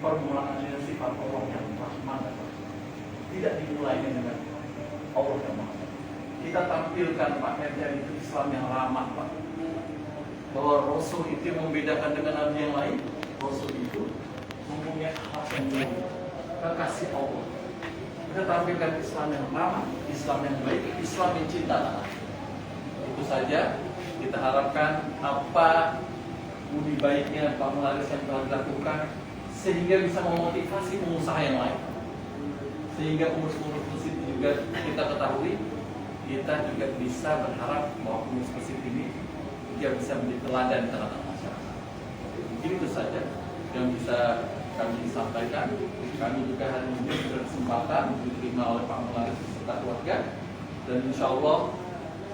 permulaannya sifat Allah yang rahman dan rahim. Tidak dimulainya dengan Allah yang Maha. Kita tampilkan Pak Merja itu Islam yang ramah Pak. Bahwa Rasul itu membedakan dengan nabi yang lain. Rasul itu mempunyai akhlak yang mulia, kekasih Allah. Kita tampilkan Islam yang ramah, Islam yang baik, Islam yang cinta tanah. Itu saja. Kita harapkan apa budi baiknya Pak Mularis yang telah dilakukan sehingga bisa memotivasi pengusaha yang lain, sehingga pengurus-pengurus masjid juga kita ketahui, kita juga bisa berharap bahwa pengurus masjid ini dia bisa menjadi teladan di tengah-tengah masyarakat. Mungkin itu saja yang bisa kami sampaikan. Kami juga hari ini berkesempatan diterima oleh Pak Mularis beserta keluarga, dan insya Allah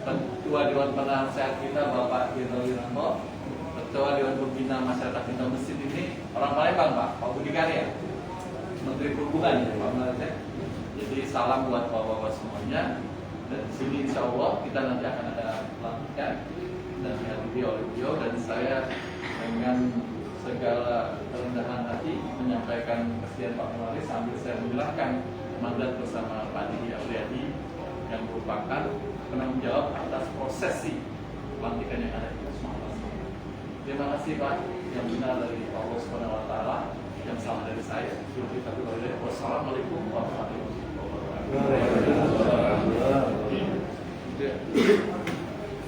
Ketua Dewan Penasehat kita Bapak Jenderal Wiranto, Ketua Dewan Pembina Masyarakat Cinta Masjid ini orang Palembang Pak Budi Karya, Menteri Perhubungan ya Pak Mularis. Jadi salam buat bapak-bapak semuanya. Dan di sini insya Allah kita nanti akan ada pelantikan dan dihadiri oleh beliau, dan saya dengan segala kerendahan hati menyampaikan kesediaan Pak Mularis sambil saya menyerahkan mandat bersama Pak Didi Auliadi yang merupakan penanggung jawab atas prosesi pelantikan yang ada di Wisma. Terima kasih Pak, yang benar dari Allah Subhanahu Wa Taala, yang salah dari saya. Wassalamualaikum warahmatullahi wabarakatuh.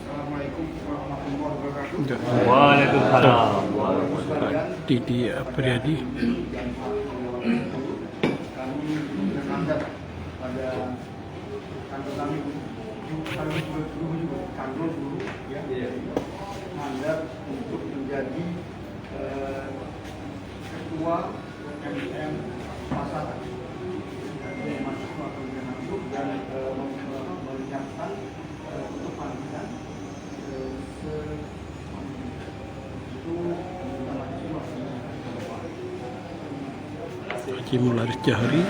Assalamualaikum warahmatullahi wabarakatuh. Waalaikumsalam. Didi Apriyadi. Kami menganggap pada kantor kami kantor dulu ya, mandat untuk menjadi ketua MCM masyarakat mahasiswa kemudian masuk dan menyiapkan untuk pelantikan Haji Mularis Jahri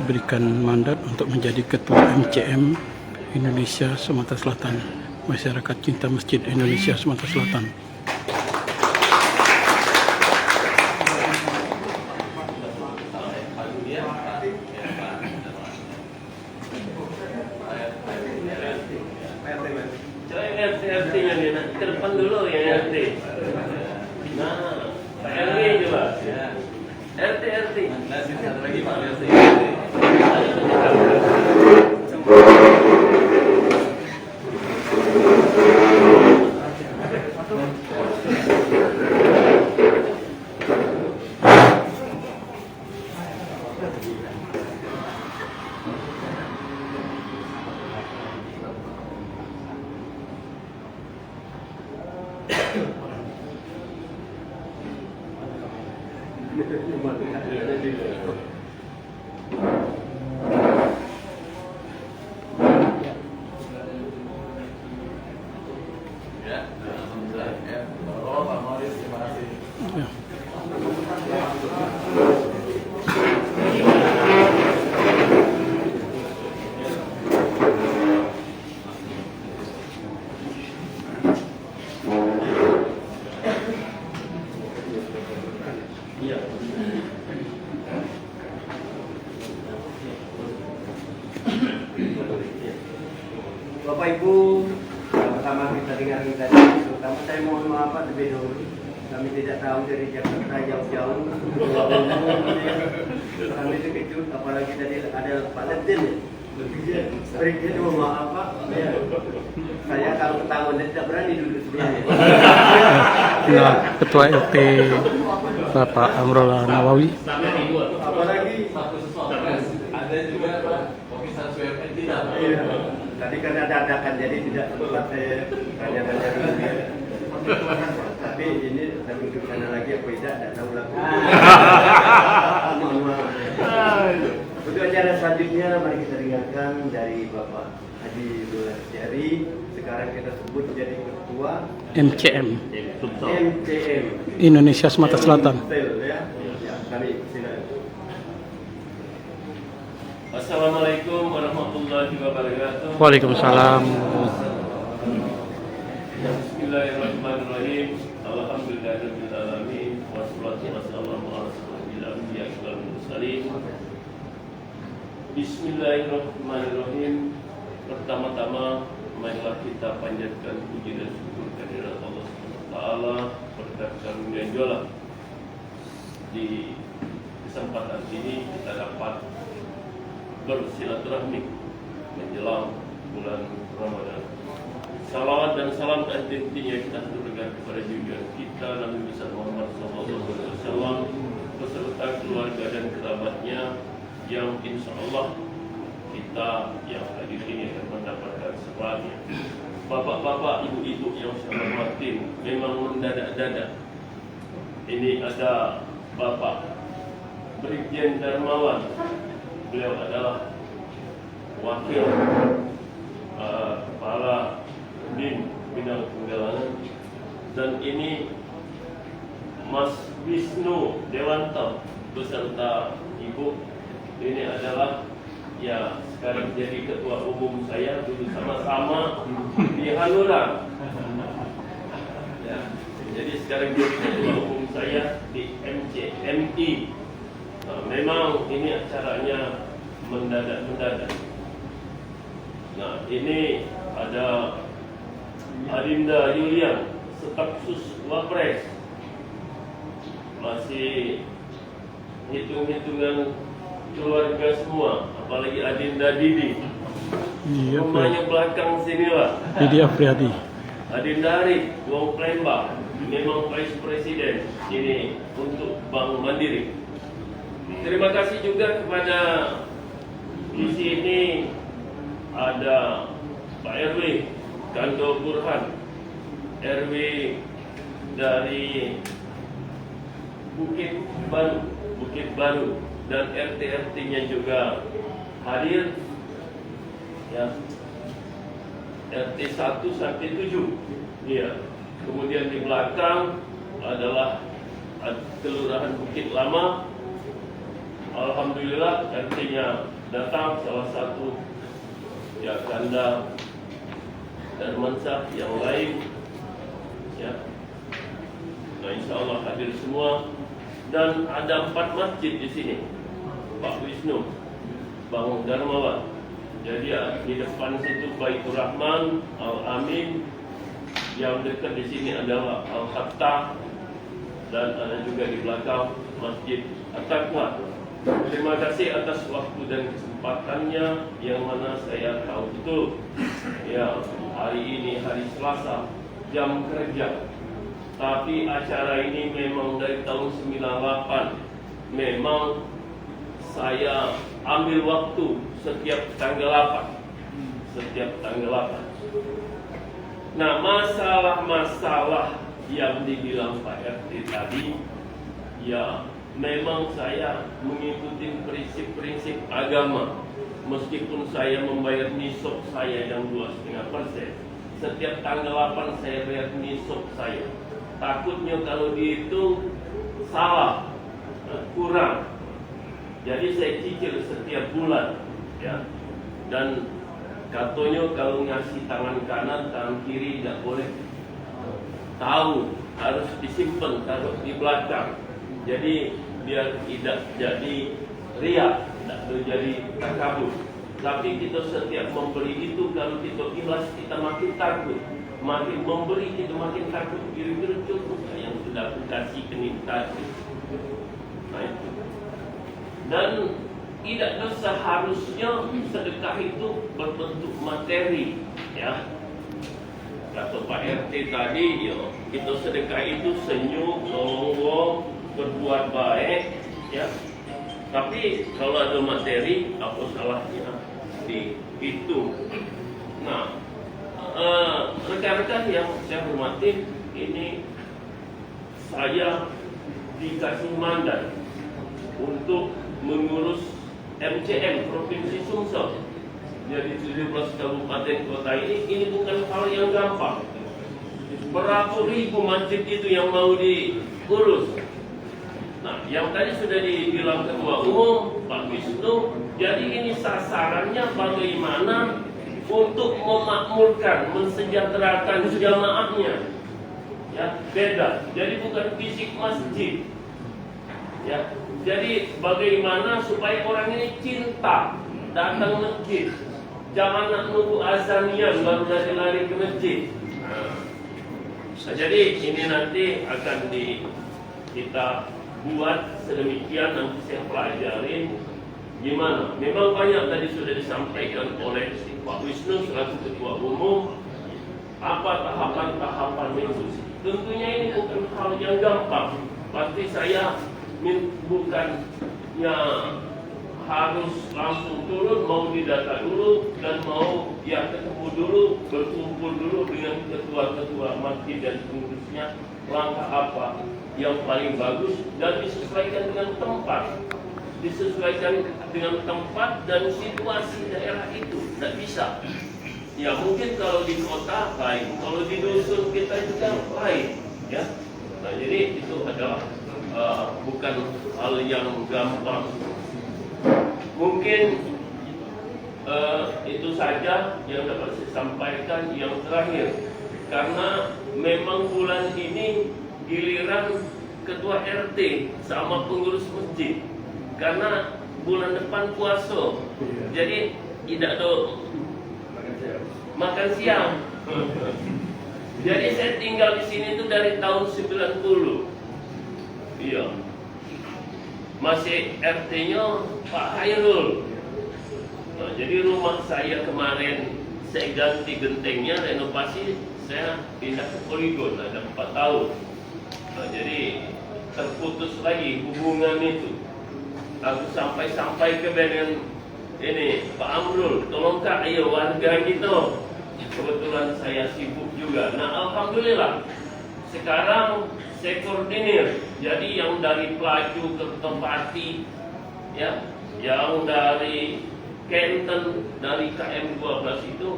diberikan mandat untuk menjadi Ketua MCM Indonesia Sumatera Selatan, Masyarakat Cinta Masjid Indonesia Sumatera Selatan. RT-nya nih, nah, ke depan dulu ya RT. Nah, Pak RW coba. RT. Nah, sini satu lagi Pak RT. Ya, alhamdulillah ya. Pak Mularis, terima kasih. Ya. Bapak Ibu, yang pertama kita dengar tadi, terutama saya mohon maaf lebih dahulu. Kami tidak tahu dari Jakarta jauh-jauh. Kami terkejut, apalagi tadi ada Pak Letin. Berikutnya mohon maaf Pak. Saya kalau ketahuan dia tidak berani duduk sebelahnya. Nah, Ketua RT Bapak Amrul Nawawi. Apalagi Ada juga Pak Komisaris BUMN tidak. tadi kan ada adakan jadi tidak sempat saya tanya-tanya dulu. Tapi ini saya duduk sana lagi apa tidak tahu lah. Untuk acara selanjutnya mari kita dengarkan dari Bapak Haji Mularis Jahri. Sekarang kita sebut jadi ketua MCM MCM Indonesia Sumatera Selatan. Ya, kami silakan. Assalamualaikum warahmatullahi wabarakatuh. Waalaikumsalam. Bismillahirrahmanirrahim. Alhamdulillahirabbil alamin. Wassalatu wassalamu ala rasulillah mursalin. Bismillahirrahmanirrahim. Pertama-tama marilah kita panjatkan puji dan syukur kehadirat Allah Taala berkat karunia jualan. Di kesempatan ini kita dapat bersilaturahmi menjelang bulan Ramadan. Salawat dan salam intinya kita aturkan kepada junjungan kita Nabi besar Muhammad SAW beserta keluarga dan kerabatnya yang insya Allah kita yang hadir ini akan mendapatkan syafaatnya. Bapak-bapak, ibu-ibu yang saya hormati, memang mendadak-dadak. Ini ada Bapak Brigjen Darmawan. Beliau adalah wakil kepala Din Bidang Penggalangan, dan ini Mas Wisnu Dewanto beserta Ibu. Ini adalah ya sekarang jadi ketua umum saya, dulu sama-sama di Hanura. Ya, jadi sekarang jadi ketua umum saya di MCMI. Nah, memang ini acaranya mendadak-mendadak. Nah, ini ada Adinda Yulian, staf sus Wapres. Masih hitung-hitungan keluarga semua, apalagi Adinda Didi. Iya, Rumahnya belakang sinilah. Didi Afriyadi. Adinda Arif, Wong Palembang, memang Vice Presiden ini untuk Bank Mandiri. Terima kasih juga kepada di sini ada Pak RW Kando Burhan, RW dari Bukit Baru, dan RT-RT-nya juga hadir, ya, RT 1 sampai 7, ya. Kemudian di belakang adalah Kelurahan Bukit Lama. Alhamdulillah RT-nya datang, salah satu ya Kanda Darmansyah, yang lain, ya. Nah, insya Allah hadir semua. Dan ada 4 masjid di sini, Pak Wisnu, Bang Darmawan. Jadi ya, di depan situ Baitur Rahman, Al-Amin. Yang dekat di sini adalah Al-Hatta, dan ada juga di belakang Masjid At-Taqwa. Terima kasih atas waktu dan kesempatannya, yang mana saya tahu betul ya hari ini hari Selasa, jam kerja. Tapi acara ini memang dari tahun 98 memang saya ambil waktu setiap tanggal 8. Nah, masalah-masalah yang dibilang Pak RT tadi, ya memang saya mengikuti prinsip-prinsip agama. Meskipun saya membayar nisab saya yang 2,5%, setiap tanggal 8 saya bayar nisab saya. Takutnya kalau dihitung salah, kurang. Jadi saya cicil setiap bulan, ya. Dan katanya kalau ngasih tangan kanan, tangan kiri tidak boleh tahu, harus disimpan, taruh di belakang. Jadi biar tidak jadi riak, tidak jadi takabur. Tapi kita setiap memberi itu, kalau kita ikhlas, kita makin takut. Makin memberi kita makin takut, kira-kira cukup yang sudah aku kasih ke tadi. Nah, itu. Dan tidak seharusnya sedekah itu berbentuk materi, ya. Kata Pak RT tadi, ya, kita sedekah itu senyum, nolong, berbuat baik, ya. Tapi kalau ada materi, apa salahnya dihitung? Nah, rekan-rekan yang saya hormati, ini saya dikasih mandat untuk mengurus MCM Provinsi Sumsel. Jadi 17 kabupaten kota ini bukan hal yang gampang. Berapa ribu masjid itu yang mau diurus. Nah, yang tadi sudah dibilang Ketua Umum Pak Wisnu, jadi ini sasarannya bagaimana untuk memakmurkan, mensejahterakan jamaahnya, ya beda. Jadi bukan fisik masjid, Ya, jadi bagaimana supaya orang ini cinta datang masjid? Jangan nak nunggu azanian baru lari-lari ke masjid. Nah, jadi ini nanti akan kita buat sedemikian, nanti saya pelajarin gimana. Memang banyak tadi sudah disampaikan oleh Pak Wisnu selaku Ketua Umum apa tahapan-tahapan itu. Tentunya ini bukan hal yang gampang. Pasti saya bukannya harus langsung turun, mau didata dulu dan mau ya ketemu dulu, berkumpul dulu dengan ketua-ketua masjid dan pengurusnya, langkah apa yang paling bagus dan disesuaikan dengan tempat dan situasi daerah itu. Tidak bisa. Ya mungkin kalau di kota lain, kalau di dusun kita juga lain, ya. Nah jadi itu adalah bukan hal yang gampang. Mungkin itu saja yang dapat saya sampaikan. Yang terakhir, karena memang bulan ini giliran ketua RT sama pengurus masjid, karena bulan depan puasa, jadi tidak ada makan siang. Jadi saya tinggal di sini itu dari tahun 90. Iya. Masih RT-nya Pak Hairul. Nah, jadi rumah saya kemarin saya ganti gentengnya, renovasi, saya pindah ke poligon ada 4 tahun. Nah, jadi terputus lagi hubungan itu. Aku sampai ke dengan ini Pak Amrul, tolong Kak, ayo warga gitu. Kebetulan saya sibuk juga. Nah, alhamdulillah sekarang saya koordinir. Jadi yang dari Pelaju ke Tepati, ya, yang dari Kenten, dari KM 12 itu,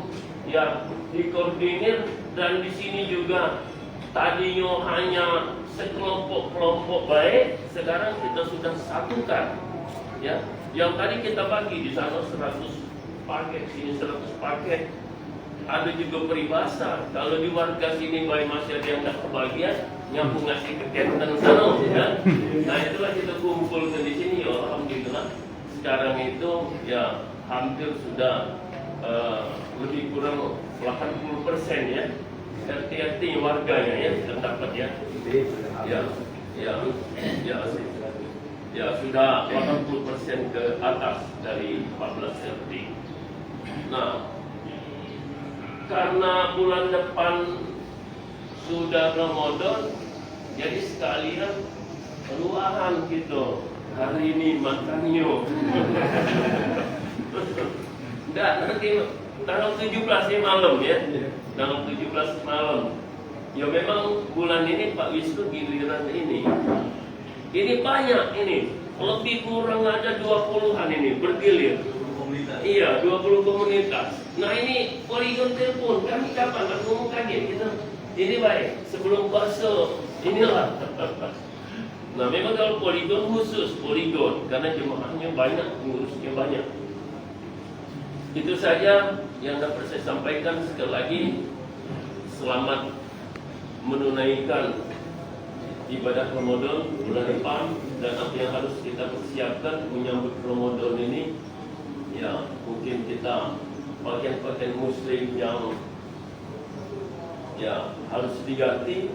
ya dikoordinir. Dan di sini juga tadinya hanya sekelompok-kelompok baik, sekarang kita sudah satukan, ya. Yang tadi kita bagi di sana 100 paket, sini 100 paket. Ada juga peribahasa, kalau di warga sini baik masih ada yang tidak kebagian, nyambung ngasih ke Kenten sana, ya. Nah itulah kita kumpulkan di sini, ya alhamdulillah. Sekarang itu ya hampir sudah lebih kurang 80% ya. RT warganya ya sudah dapat ya. Ya sudah 80% ke atas dari 14 RT. Nah, karena bulan depan sudah Ramadan, jadi sekalian peluahan gitu. Hari ini makannya. Enggak, nanti tanggal 17 malam ya. Tanggal 17 malam. Ya memang bulan ini Pak Wisnu giliran ini. Ini banyak ini. Lebih kurang ada 20-an ini bergilir. Iya, 20 komunitas. Nah ini poligon telepon, kami kapan aku mau kaget gitu. Ini baik, sebelum bakso, inilah. Nah memang kalau poligon khusus poligon, karena jemaahnya banyak, pengurusnya banyak. Itu saja yang dapat saya sampaikan. Sekali lagi, selamat menunaikan ibadah Ramadan bulan depan, dan apa yang harus kita persiapkan menyambut Ramadan ini. Ya, mungkin kita pakaian-pakaian muslim yang ya harus diganti.